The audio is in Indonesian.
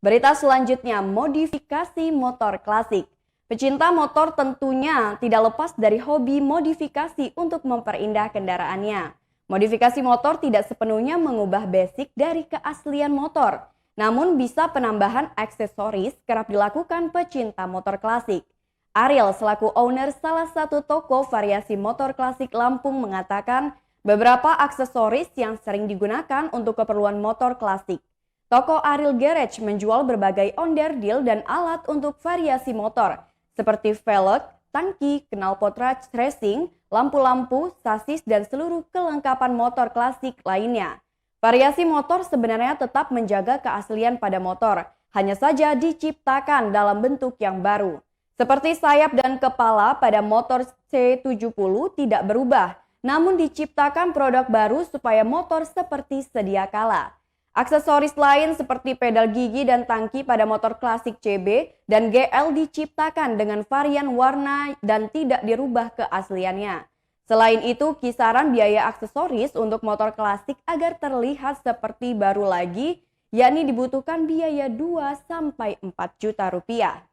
Berita selanjutnya, modifikasi motor klasik. Pecinta motor tentunya tidak lepas dari hobi modifikasi untuk memperindah kendaraannya. Modifikasi motor tidak sepenuhnya mengubah basic dari keaslian motor, namun bisa penambahan aksesoris kerap dilakukan pecinta motor klasik. Ariel selaku owner salah satu toko variasi motor klasik Lampung mengatakan beberapa aksesoris yang sering digunakan untuk keperluan motor klasik. Toko Ariel Garage menjual berbagai onderdil dan alat untuk variasi motor, seperti velg, tangki, knalpot racing, lampu-lampu, sasis, dan seluruh kelengkapan motor klasik lainnya. Variasi motor sebenarnya tetap menjaga keaslian pada motor, hanya saja diciptakan dalam bentuk yang baru. Seperti sayap dan kepala pada motor C70 tidak berubah, namun diciptakan produk baru supaya motor seperti sedia kala. Aksesoris lain seperti pedal gigi dan tangki pada motor klasik CB dan GL diciptakan dengan varian warna dan tidak dirubah keasliannya. Selain itu, kisaran biaya aksesoris untuk motor klasik agar terlihat seperti baru lagi, yakni dibutuhkan biaya 2-4 juta rupiah.